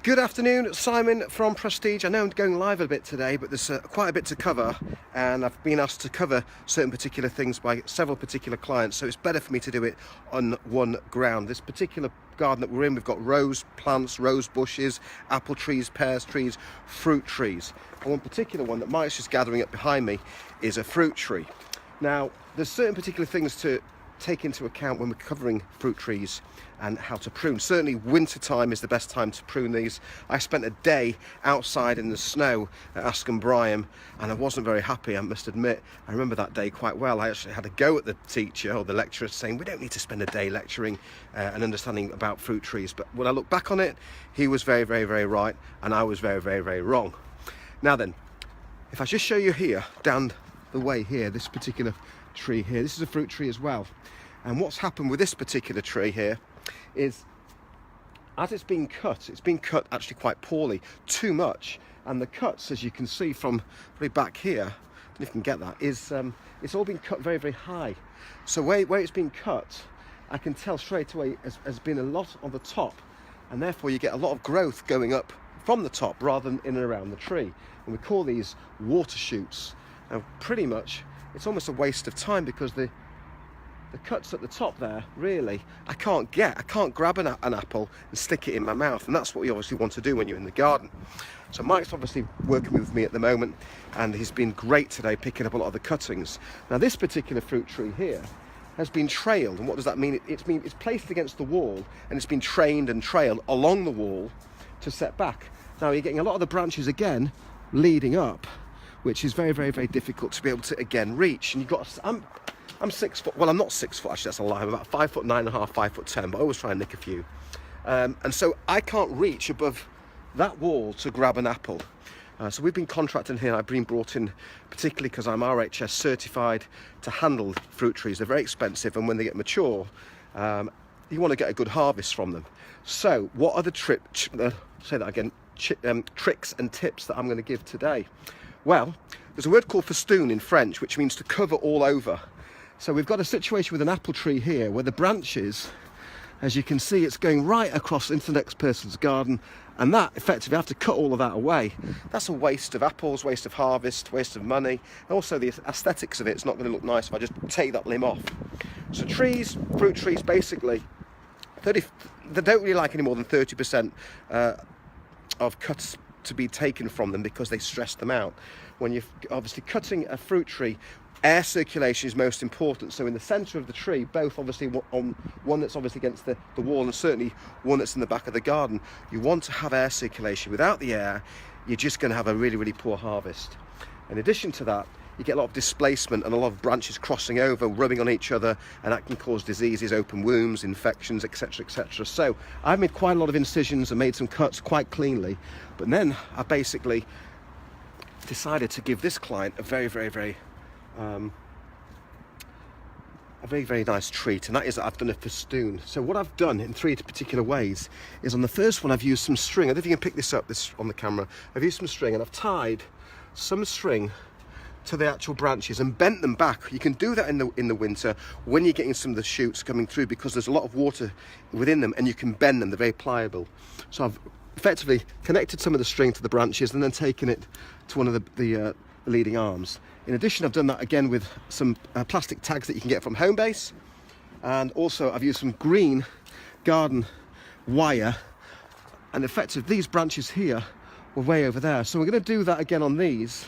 Good afternoon, Simon from Prestige. I know I'm going live a bit today, but there's quite a bit to cover, and I've been asked to cover certain particular things by several particular clients, so it's better for me to do it on one ground. This particular garden that we're in, we've got rose plants, rose bushes, apple trees, pears trees, fruit trees. And one particular one that Mike's just gathering up behind me is a fruit tree. Now, there's certain particular things to take into account when we're covering fruit trees and how to prune. Certainly winter time is the best time to prune these. I spent a day outside in the snow at Askham Bryan and I wasn't very happy, I must admit. I remember that day quite well. I actually had a go at the teacher or the lecturer saying we don't need to spend a day lecturing and understanding about fruit trees, but when I look back on it, he was very right and I was very wrong. Now then, if I just show you here down the way here, this particular tree here, this is a fruit tree as well, and what's happened with this particular tree here is as it's been cut actually quite poorly, too much, and the cuts, as you can see from probably back here, I don't know if you can get that, is it's all been cut very high. So where it's been cut, I can tell straight away has been a lot on the top, and therefore you get a lot of growth going up from the top rather than in and around the tree, and we call these water shoots. And pretty much it's almost a waste of time because the cuts at the top there, really, I can't grab an apple and stick it in my mouth, and that's what we obviously want to do when you're in the garden. So Mike's obviously working with me at the moment, and he's been great today picking up a lot of the cuttings. Now this particular fruit tree here has been trailed, and what does that mean? It's placed against the wall, and it's been trained and trailed along the wall to set back. Now you're getting a lot of the branches again leading up, which is very difficult to be able to again reach. And you've got, I'm 6 foot, well I'm not 6 foot actually, that's a lie, I'm about 5'9.5", 5'10", but I always try and nick a few. And so I can't reach above that wall to grab an apple. So we've been contracting here, I've been brought in particularly because I'm RHS certified to handle fruit trees. They're very expensive, and when they get mature, you want to get a good harvest from them. So what are the tricks and tips that I'm going to give today? Well, there's a word called festoon in French, which means to cover all over. So we've got a situation with an apple tree here where the branches, as you can see, it's going right across into the next person's garden, and that effectively, I have to cut all of that away. That's a waste of apples, waste of harvest, waste of money, and also the aesthetics of it. It's not going to look nice if I just take that limb off. So trees, fruit trees, basically, they don't really like any more than 30% of cuts to be taken from them because they stress them out. When you're obviously cutting a fruit tree, air circulation is most important. So in the centre of the tree, both obviously on one that's obviously against the wall and certainly one that's in the back of the garden, you want to have air circulation. Without the air, you're just going to have a really poor harvest. In addition to that, you get a lot of displacement and a lot of branches crossing over, rubbing on each other, and that can cause diseases, open wounds, infections, etc. So I've made quite a lot of incisions and made some cuts quite cleanly, but then I basically decided to give this client a very nice treat, and that is that I've done a festoon. So what I've done in 3 particular ways is, on the first one I've used some string. I don't know if you can pick this up on the camera. I've used some string and I've tied some string to the actual branches and bent them back. You can do that in the winter when you're getting some of the shoots coming through, because there's a lot of water within them and you can bend them. They're very pliable. So I've effectively connected some of the string to the branches and then taken it to one of the leading arms. In addition, I've done that again with some plastic tags that you can get from Homebase, and also I've used some green garden wire, and effectively these branches here were way over there. So we're going to do that again on these.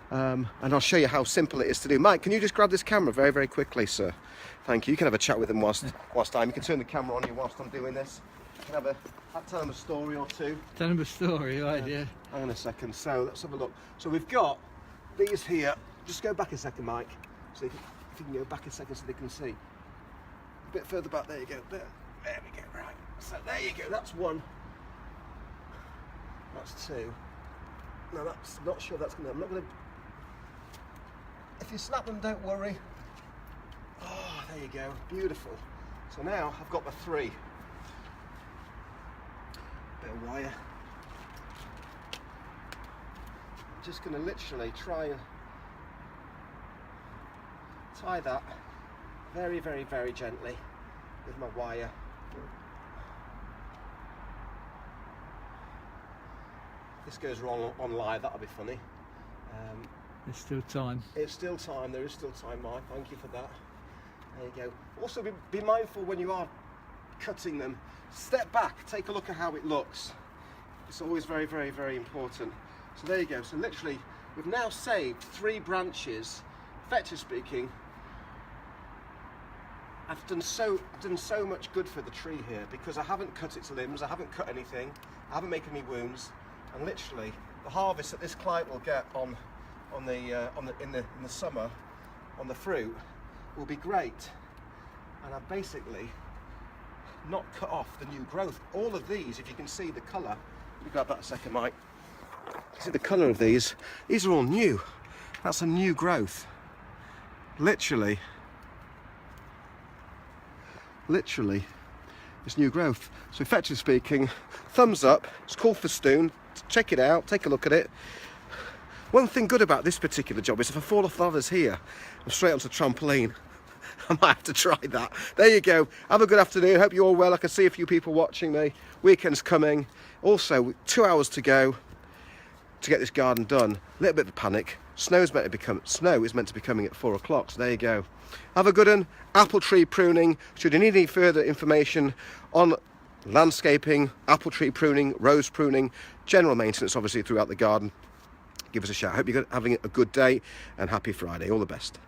And I'll show you how simple it is to do. Mike, can you just grab this camera very quickly, sir? Thank you. You can have a chat with them whilst you can turn the camera on you whilst I'm doing this. You can tell them a story or two. Tell them a story, right? Yeah. Hang on a second. So let's have a look. So we've got these here. Just go back a second, Mike. So if you can go back a second so they can see. A bit further back. There you go. There we go. Right. So there you go. That's one. That's two. No, that's not sure that's gonna. I'm not gonna. If you snap them, don't worry. Oh, there you go, beautiful. So now I've got the 3. Bit of wire. I'm just going to literally try and tie that very gently with my wire. this goes wrong on live, that'll be funny. There's still time. It's still time, there is still time, Mike, thank you for that. There you go. Also be mindful when you are cutting them, step back, take a look at how it looks. It's always very, very, very important. So there you go, so literally we've now saved 3 branches. Effectively speaking, I've done so much good for the tree here because I haven't cut its limbs, I haven't cut anything, I haven't made any wounds, and literally the harvest that this client will get in the summer on the fruit will be great. And I've basically not cut off the new growth. All of these, if you can see the colour, let me grab that a second, Mike. See the colour of these are all new. That's a new growth. Literally, it's new growth. So effectively speaking, thumbs up, it's called Festoon, check it out, take a look at it. One thing good about this particular job is if I fall off the ladders here, I'm straight onto the trampoline. I might have to try that. There you go. Have a good afternoon. Hope you're all well. I can see a few people watching me. Weekend's coming. Also, 2 hours to go to get this garden done. A little bit of a panic. Snow is meant to be coming at 4 o'clock. So there you go. Have a good one. Apple tree pruning. Should you need any further information on landscaping, apple tree pruning, rose pruning, general maintenance, obviously throughout the garden, give us a shout. Hope you're having a good day and happy Friday. All the best.